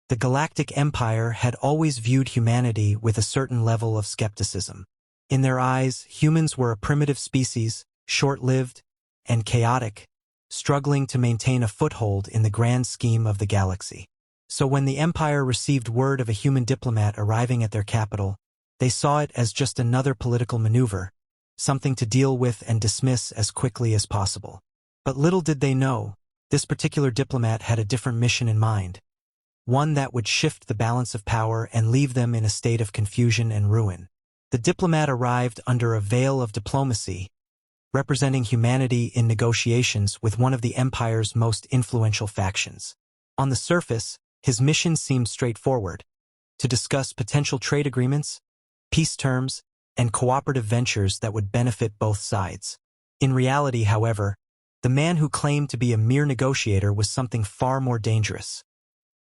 The Galactic Empire had always viewed humanity with a certain level of skepticism. In their eyes, humans were a primitive species, short-lived and chaotic, struggling to maintain a foothold in the grand scheme of the galaxy. So when the Empire received word of a human diplomat arriving at their capital, they saw it as just another political maneuver, something to deal with and dismiss as quickly as possible. But little did they know, this particular diplomat had a different mission in mind, one that would shift the balance of power and leave them in a state of confusion and ruin. The diplomat arrived under a veil of diplomacy, representing humanity in negotiations with one of the Empire's most influential factions. On the surface, his mission seemed straightforward: to discuss potential trade agreements, peace terms, and cooperative ventures that would benefit both sides. In reality, however, the man who claimed to be a mere negotiator was something far more dangerous.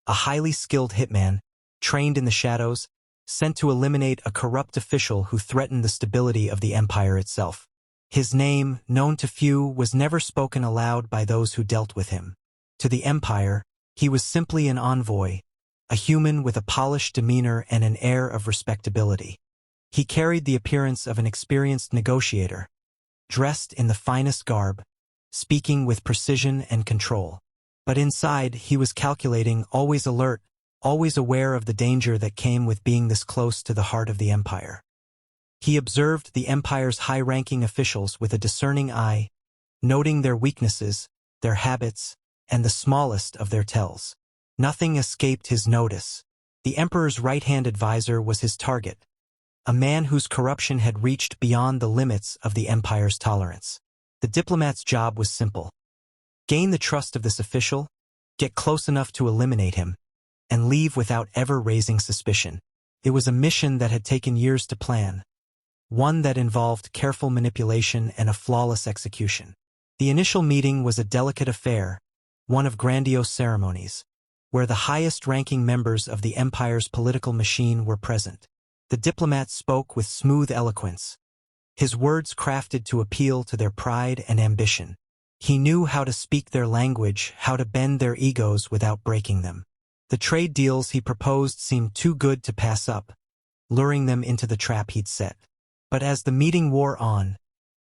A highly skilled hitman, trained in the shadows, sent to eliminate a corrupt official who threatened the stability of the Empire itself. His name, known to few, was never spoken aloud by those who dealt with him. To the Empire, he was simply an envoy, a human with a polished demeanor and an air of respectability. He carried the appearance of an experienced negotiator, dressed in the finest garb, speaking with precision and control. But inside, he was calculating, always alert, always aware of the danger that came with being this close to the heart of the Empire. He observed the Empire's high-ranking officials with a discerning eye, noting their weaknesses, their habits, and the smallest of their tells. Nothing escaped his notice. The Emperor's right-hand advisor was his target, a man whose corruption had reached beyond the limits of the Empire's tolerance. The diplomat's job was simple: gain the trust of this official, get close enough to eliminate him, and leave without ever raising suspicion. It was a mission that had taken years to plan, one that involved careful manipulation and a flawless execution. The initial meeting was a delicate affair, one of grandiose ceremonies, where the highest-ranking members of the Empire's political machine were present. The diplomat spoke with smooth eloquence, his words crafted to appeal to their pride and ambition. He knew how to speak their language, how to bend their egos without breaking them. The trade deals he proposed seemed too good to pass up, luring them into the trap he'd set. But as the meeting wore on,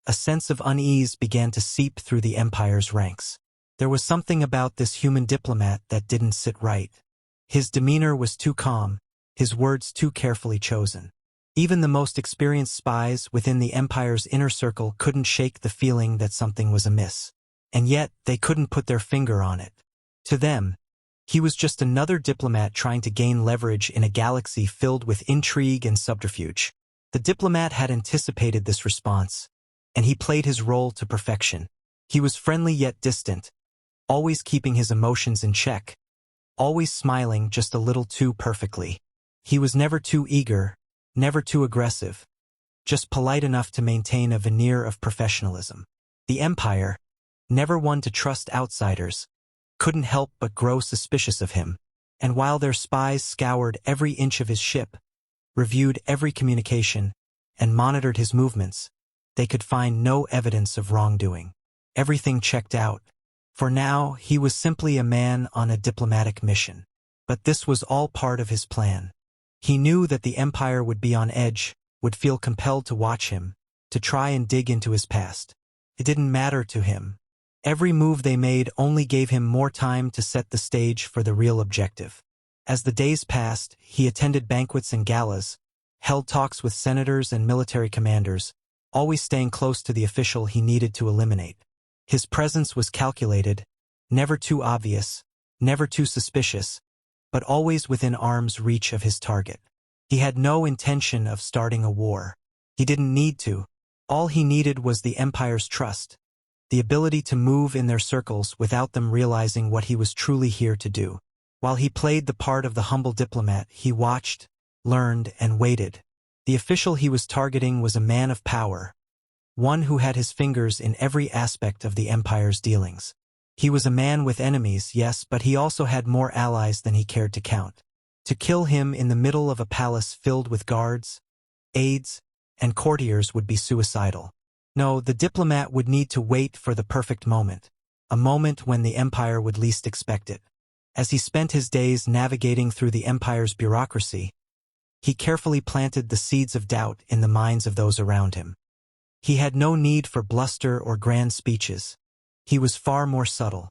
a sense of unease began to seep through the Empire's ranks. There was something about this human diplomat that didn't sit right. His demeanor was too calm, his words too carefully chosen. Even the most experienced spies within the Empire's inner circle couldn't shake the feeling that something was amiss. And yet, they couldn't put their finger on it. To them, he was just another diplomat trying to gain leverage in a galaxy filled with intrigue and subterfuge. The diplomat had anticipated this response, and he played his role to perfection. He was friendly yet distant, always keeping his emotions in check, always smiling just a little too perfectly. He was never too eager, never too aggressive, just polite enough to maintain a veneer of professionalism. The Empire, never one to trust outsiders, couldn't help but grow suspicious of him, and while their spies scoured every inch of his ship, reviewed every communication, and monitored his movements, they could find no evidence of wrongdoing. Everything checked out. For now, he was simply a man on a diplomatic mission. But this was all part of his plan. He knew that the Empire would be on edge, would feel compelled to watch him, to try and dig into his past. It didn't matter to him. Every move they made only gave him more time to set the stage for the real objective. As the days passed, he attended banquets and galas, held talks with senators and military commanders, always staying close to the official he needed to eliminate. His presence was calculated, never too obvious, never too suspicious, but always within arm's reach of his target. He had no intention of starting a war. He didn't need to. All he needed was the Empire's trust, the ability to move in their circles without them realizing what he was truly here to do. While he played the part of the humble diplomat, he watched, learned, and waited. The official he was targeting was a man of power, one who had his fingers in every aspect of the Empire's dealings. He was a man with enemies, yes, but he also had more allies than he cared to count. To kill him in the middle of a palace filled with guards, aides, and courtiers would be suicidal. No, the diplomat would need to wait for the perfect moment, a moment when the Empire would least expect it. As he spent his days navigating through the empire's bureaucracy, he carefully planted the seeds of doubt in the minds of those around him. He had no need for bluster or grand speeches. He was far more subtle.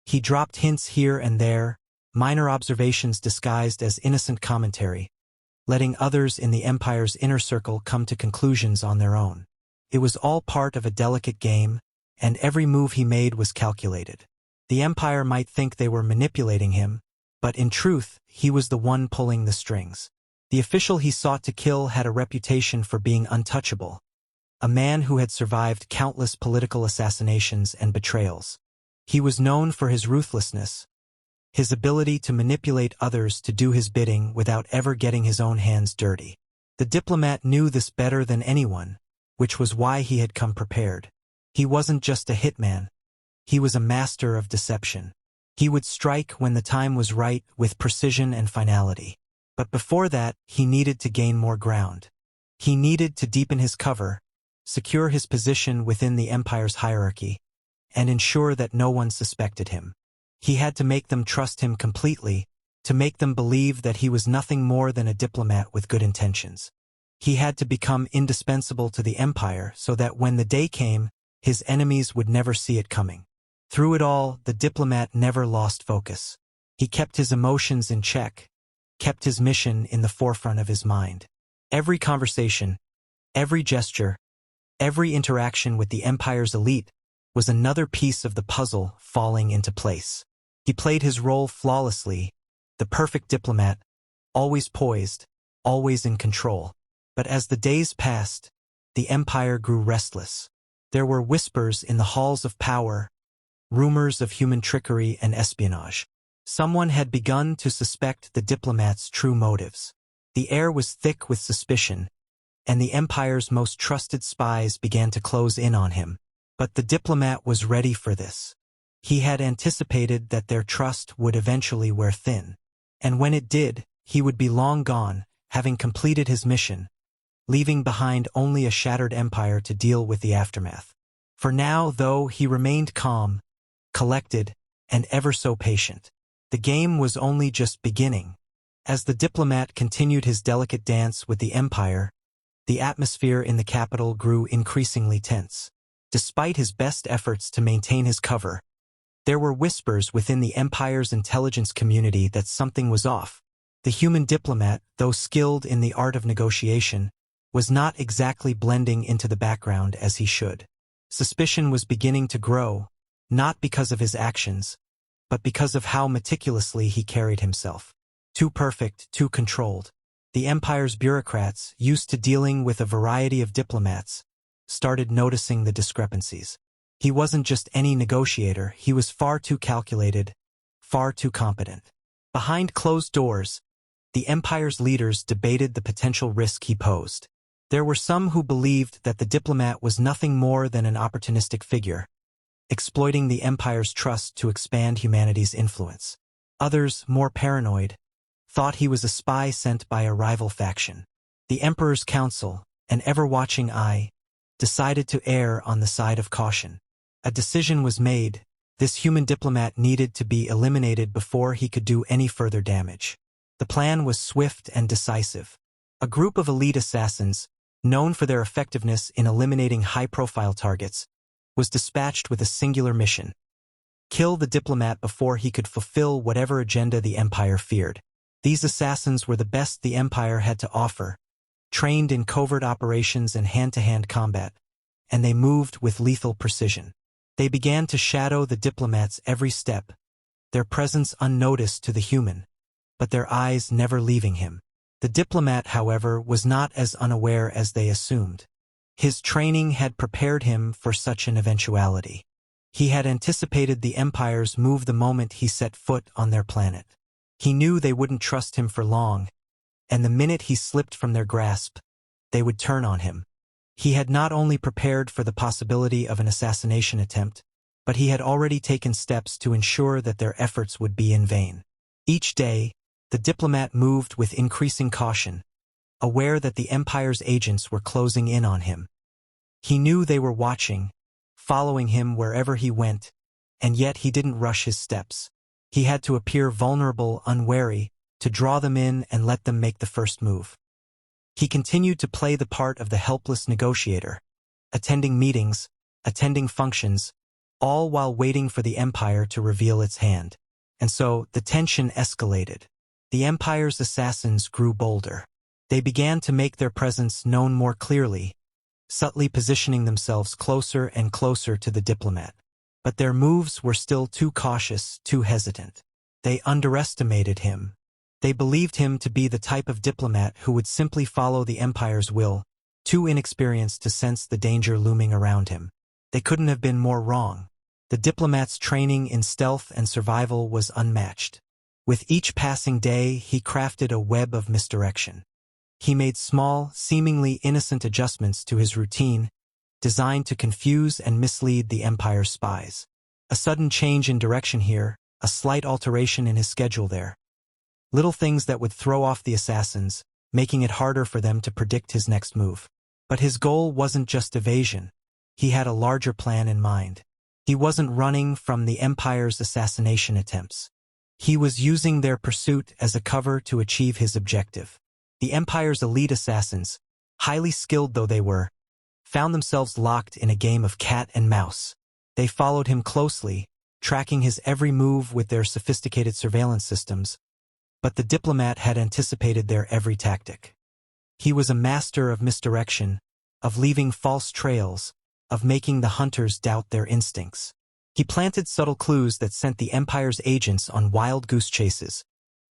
He dropped hints here and there, minor observations disguised as innocent commentary, letting others in the empire's inner circle come to conclusions on their own. It was all part of a delicate game, and every move he made was calculated. The empire might think they were manipulating him, but in truth, he was the one pulling the strings. The official he sought to kill had a reputation for being untouchable, a man who had survived countless political assassinations and betrayals. He was known for his ruthlessness, his ability to manipulate others to do his bidding without ever getting his own hands dirty. The diplomat knew this better than anyone, which was why he had come prepared. He wasn't just a hitman. He was a master of deception. He would strike when the time was right with precision and finality. But before that, he needed to gain more ground. He needed to deepen his cover, secure his position within the empire's hierarchy, and ensure that no one suspected him. He had to make them trust him completely, to make them believe that he was nothing more than a diplomat with good intentions. He had to become indispensable to the empire so that when the day came, his enemies would never see it coming. Through it all, the diplomat never lost focus. He kept his emotions in check, kept his mission in the forefront of his mind. Every conversation, every gesture, every interaction with the empire's elite was another piece of the puzzle falling into place. He played his role flawlessly, the perfect diplomat, always poised, always in control. But as the days passed, the empire grew restless. There were whispers in the halls of power, rumors of human trickery and espionage. Someone had begun to suspect the diplomat's true motives. The air was thick with suspicion, and the empire's most trusted spies began to close in on him. But the diplomat was ready for this. He had anticipated that their trust would eventually wear thin. And when it did, he would be long gone, having completed his mission, leaving behind only a shattered empire to deal with the aftermath. For now, though, he remained calm, collected, and ever so patient. The game was only just beginning. As the diplomat continued his delicate dance with the empire, the atmosphere in the capital grew increasingly tense. Despite his best efforts to maintain his cover, there were whispers within the empire's intelligence community that something was off. The human diplomat, though skilled in the art of negotiation, was not exactly blending into the background as he should. Suspicion was beginning to grow, not because of his actions, but because of how meticulously he carried himself. Too perfect, too controlled. The empire's bureaucrats, used to dealing with a variety of diplomats, started noticing the discrepancies. He wasn't just any negotiator, he was far too calculated, far too competent. Behind closed doors, the empire's leaders debated the potential risk he posed. There were some who believed that the diplomat was nothing more than an opportunistic figure, exploiting the empire's trust to expand humanity's influence. Others, more paranoid, thought he was a spy sent by a rival faction. The Emperor's Council, an ever-watching eye, decided to err on the side of caution. A decision was made. This human diplomat needed to be eliminated before he could do any further damage. The plan was swift and decisive. A group of elite assassins, known for their effectiveness in eliminating high-profile targets, was dispatched with a singular mission: kill the diplomat before he could fulfill whatever agenda the empire feared. These assassins were the best the empire had to offer, trained in covert operations and hand-to-hand combat, and they moved with lethal precision. They began to shadow the diplomat's every step, their presence unnoticed to the human, but their eyes never leaving him. The diplomat, however, was not as unaware as they assumed. His training had prepared him for such an eventuality. He had anticipated the empire's move the moment he set foot on their planet. He knew they wouldn't trust him for long, and the minute he slipped from their grasp, they would turn on him. He had not only prepared for the possibility of an assassination attempt, but he had already taken steps to ensure that their efforts would be in vain. Each day, the diplomat moved with increasing caution, aware that the empire's agents were closing in on him. He knew they were watching, following him wherever he went, and yet he didn't rush his steps. He had to appear vulnerable, unwary, to draw them in and let them make the first move. He continued to play the part of the helpless negotiator, attending meetings, attending functions, all while waiting for the Empire to reveal its hand. And so, the tension escalated. The Empire's assassins grew bolder. They began to make their presence known more clearly, subtly positioning themselves closer and closer to the diplomat. But their moves were still too cautious, too hesitant. They underestimated him. They believed him to be the type of diplomat who would simply follow the Empire's will, too inexperienced to sense the danger looming around him. They couldn't have been more wrong. The diplomat's training in stealth and survival was unmatched. With each passing day, he crafted a web of misdirection. He made small, seemingly innocent adjustments to his routine, designed to confuse and mislead the Empire's spies. A sudden change in direction here, a slight alteration in his schedule there. Little things that would throw off the assassins, making it harder for them to predict his next move. But his goal wasn't just evasion. He had a larger plan in mind. He wasn't running from the Empire's assassination attempts. He was using their pursuit as a cover to achieve his objective. The Empire's elite assassins, highly skilled though they were, found themselves locked in a game of cat and mouse. They followed him closely, tracking his every move with their sophisticated surveillance systems, but the diplomat had anticipated their every tactic. He was a master of misdirection, of leaving false trails, of making the hunters doubt their instincts. He planted subtle clues that sent the Empire's agents on wild goose chases,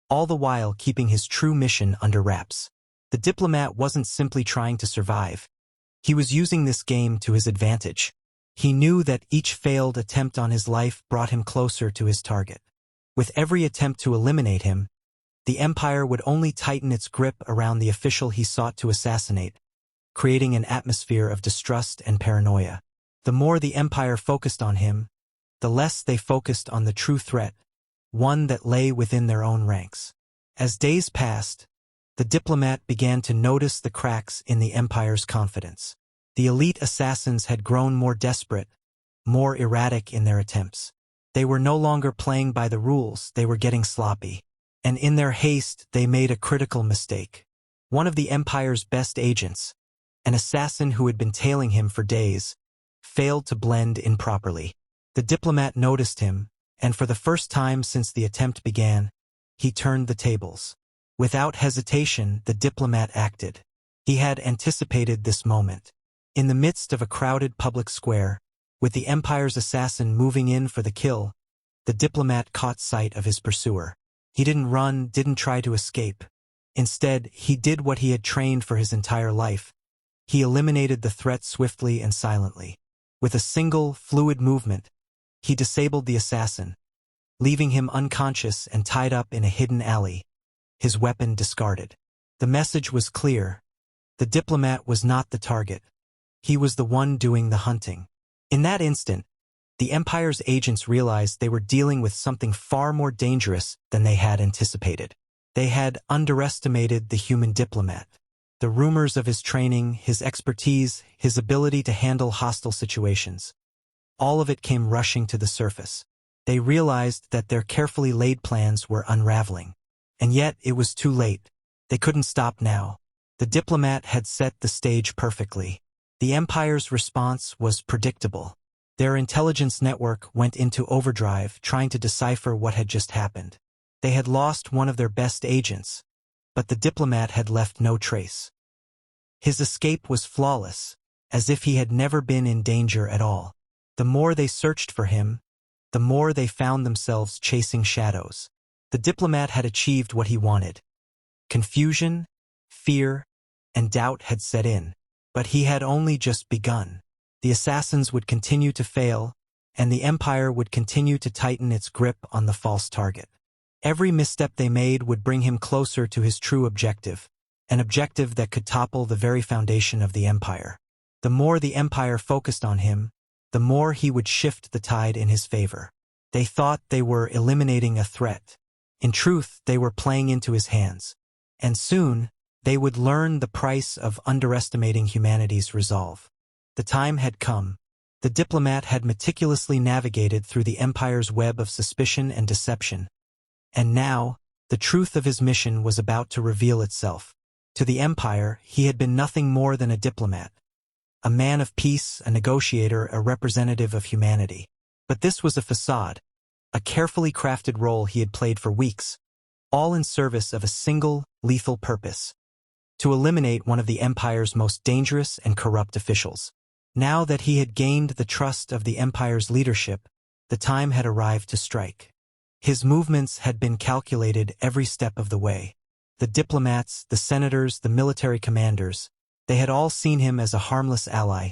all the while keeping his true mission under wraps. The diplomat wasn't simply trying to survive. He was using this game to his advantage. He knew that each failed attempt on his life brought him closer to his target. With every attempt to eliminate him, the Empire would only tighten its grip around the official he sought to assassinate, creating an atmosphere of distrust and paranoia. The more the Empire focused on him, the less they focused on the true threat, one that lay within their own ranks. As days passed, the diplomat began to notice the cracks in the Empire's confidence. The elite assassins had grown more desperate, more erratic in their attempts. They were no longer playing by the rules, they were getting sloppy. And in their haste, they made a critical mistake. One of the Empire's best agents, an assassin who had been tailing him for days, failed to blend in properly. The diplomat noticed him, and for the first time since the attempt began, he turned the tables. Without hesitation, the diplomat acted. He had anticipated this moment. In the midst of a crowded public square, with the Empire's assassin moving in for the kill, the diplomat caught sight of his pursuer. He didn't run, didn't try to escape. Instead, he did what he had trained for his entire life. He eliminated the threat swiftly and silently. With a single, fluid movement, he disabled the assassin, leaving him unconscious and tied up in a hidden alley, his weapon discarded. The message was clear. The diplomat was not the target. He was the one doing the hunting. In that instant, the Empire's agents realized they were dealing with something far more dangerous than they had anticipated. They had underestimated the human diplomat. The rumors of his training, his expertise, his ability to handle hostile situations. All of it came rushing to the surface. They realized that their carefully laid plans were unraveling. And yet it was too late. They couldn't stop now. The diplomat had set the stage perfectly. The Empire's response was predictable. Their intelligence network went into overdrive, trying to decipher what had just happened. They had lost one of their best agents, but the diplomat had left no trace. His escape was flawless, as if he had never been in danger at all. The more they searched for him, the more they found themselves chasing shadows. The diplomat had achieved what he wanted. Confusion, fear, and doubt had set in, but he had only just begun. The assassins would continue to fail, and the Empire would continue to tighten its grip on the false target. Every misstep they made would bring him closer to his true objective, an objective that could topple the very foundation of the Empire. The more the Empire focused on him, the more he would shift the tide in his favor. They thought they were eliminating a threat. In truth, they were playing into his hands. And soon, they would learn the price of underestimating humanity's resolve. The time had come. The diplomat had meticulously navigated through the Empire's web of suspicion and deception, and now, the truth of his mission was about to reveal itself. To the Empire, he had been nothing more than a diplomat, a man of peace, a negotiator, a representative of humanity. But this was a facade, a carefully crafted role he had played for weeks, all in service of a single, lethal purpose: to eliminate one of the Empire's most dangerous and corrupt officials. Now that he had gained the trust of the Empire's leadership, the time had arrived to strike. His movements had been calculated every step of the way. The diplomats, the senators, the military commanders, they had all seen him as a harmless ally,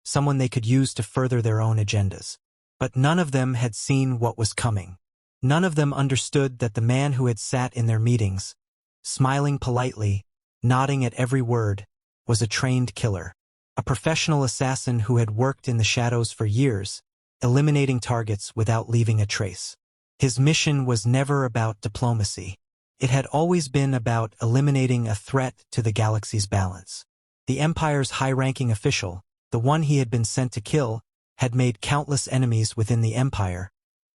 someone they could use to further their own agendas. But none of them had seen what was coming. None of them understood that the man who had sat in their meetings, smiling politely, nodding at every word, was a trained killer, a professional assassin who had worked in the shadows for years, eliminating targets without leaving a trace. His mission was never about diplomacy. It had always been about eliminating a threat to the galaxy's balance. The Empire's high-ranking official, the one he had been sent to kill, had made countless enemies within the Empire,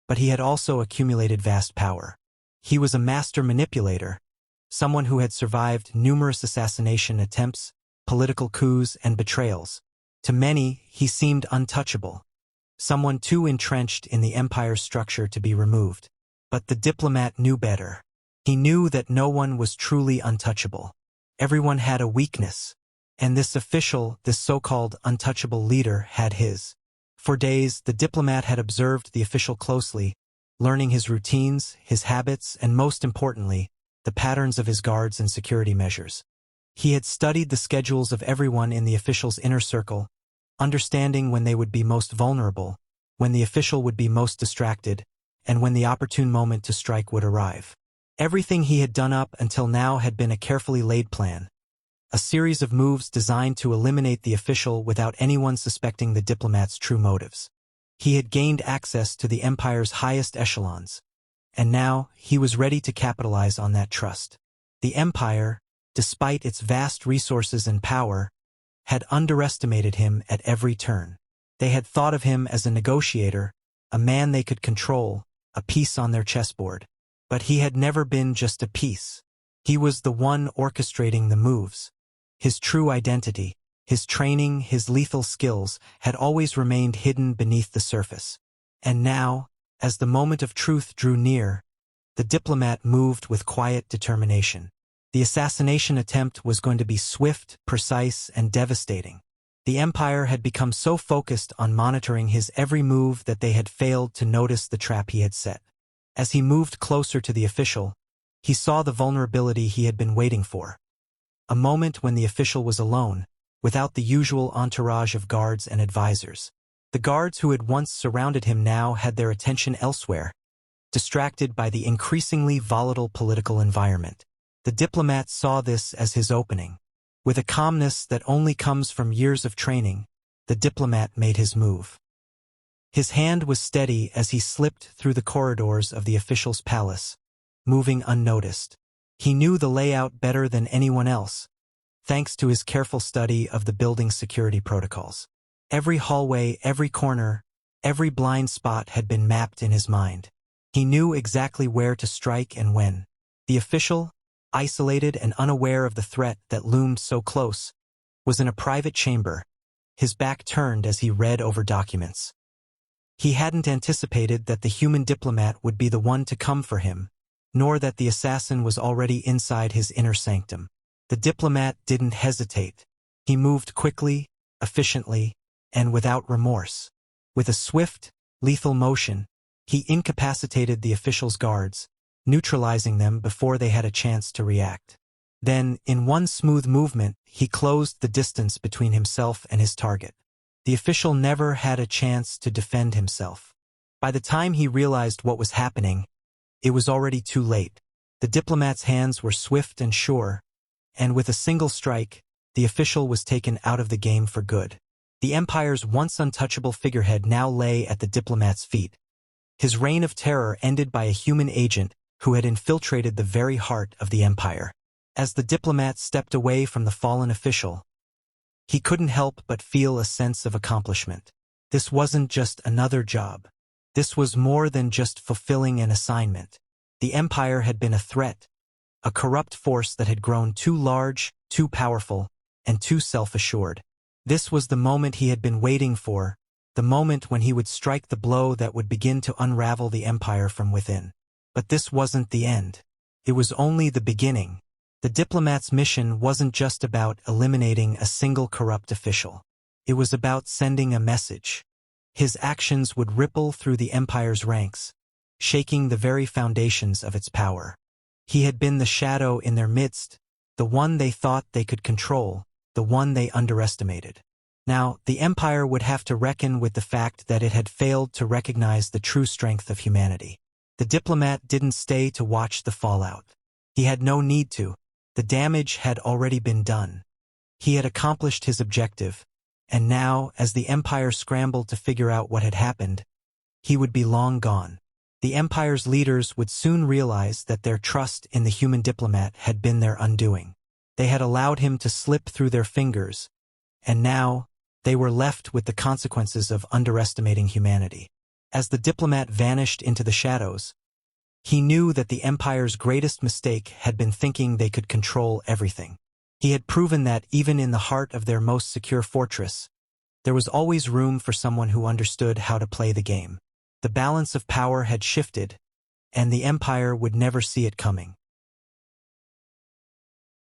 but he had also accumulated vast power. He was a master manipulator, someone who had survived numerous assassination attempts, political coups, and betrayals. To many, he seemed untouchable, someone too entrenched in the Empire's structure to be removed. But the diplomat knew better. He knew that no one was truly untouchable. Everyone had a weakness, and this official, this so-called untouchable leader, had his. For days, the diplomat had observed the official closely, learning his routines, his habits, and most importantly, the patterns of his guards and security measures. He had studied the schedules of everyone in the official's inner circle, understanding when they would be most vulnerable, when the official would be most distracted, and when the opportune moment to strike would arrive. Everything he had done up until now had been a carefully laid plan, a series of moves designed to eliminate the official without anyone suspecting the diplomat's true motives. He had gained access to the Empire's highest echelons, and now he was ready to capitalize on that trust. The Empire, despite its vast resources and power, had underestimated him at every turn. They had thought of him as a negotiator, a man they could control, a piece on their chessboard. But he had never been just a piece. He was the one orchestrating the moves. His true identity, his training, his lethal skills had always remained hidden beneath the surface. And now, as the moment of truth drew near, the diplomat moved with quiet determination. The assassination attempt was going to be swift, precise, and devastating. The Empire had become so focused on monitoring his every move that they had failed to notice the trap he had set. As he moved closer to the official, he saw the vulnerability he had been waiting for. A moment when the official was alone, without the usual entourage of guards and advisors. The guards who had once surrounded him now had their attention elsewhere, distracted by the increasingly volatile political environment. The diplomat saw this as his opening. With a calmness that only comes from years of training, the diplomat made his move. His hand was steady as he slipped through the corridors of the official's palace, moving unnoticed. He knew the layout better than anyone else, thanks to his careful study of the building's security protocols. Every hallway, every corner, every blind spot had been mapped in his mind. He knew exactly where to strike and when. The official, isolated and unaware of the threat that loomed so close, was in a private chamber, his back turned as he read over documents. He hadn't anticipated that the human diplomat would be the one to come for him, nor that the assassin was already inside his inner sanctum. The diplomat didn't hesitate. He moved quickly, efficiently, and without remorse. With a swift, lethal motion, he incapacitated the official's guards, neutralizing them before they had a chance to react. Then, in one smooth movement, he closed the distance between himself and his target. The official never had a chance to defend himself. By the time he realized what was happening, it was already too late. The diplomat's hands were swift and sure, and with a single strike, the official was taken out of the game for good. The Empire's once untouchable figurehead now lay at the diplomat's feet. His reign of terror ended by a human agent who had infiltrated the very heart of the Empire. As the diplomat stepped away from the fallen official, he couldn't help but feel a sense of accomplishment. This wasn't just another job. This was more than just fulfilling an assignment. The Empire had been a threat, a corrupt force that had grown too large, too powerful, and too self-assured. This was the moment he had been waiting for, the moment when he would strike the blow that would begin to unravel the Empire from within. But this wasn't the end. It was only the beginning. The Diplomat's mission wasn't just about eliminating a single corrupt official. It was about sending a message. His actions would ripple through the Empire's ranks, shaking the very foundations of its power. He had been the shadow in their midst, the one they thought they could control, the one they underestimated. Now, the Empire would have to reckon with the fact that it had failed to recognize the true strength of humanity. The Diplomat didn't stay to watch the fallout. He had no need to. The damage had already been done. He had accomplished his objective, and now, as the Empire scrambled to figure out what had happened, he would be long gone. The Empire's leaders would soon realize that their trust in the human diplomat had been their undoing. They had allowed him to slip through their fingers, and now, they were left with the consequences of underestimating humanity. As the diplomat vanished into the shadows, he knew that the Empire's greatest mistake had been thinking they could control everything. He had proven that even in the heart of their most secure fortress, there was always room for someone who understood how to play the game. The balance of power had shifted, and the Empire would never see it coming.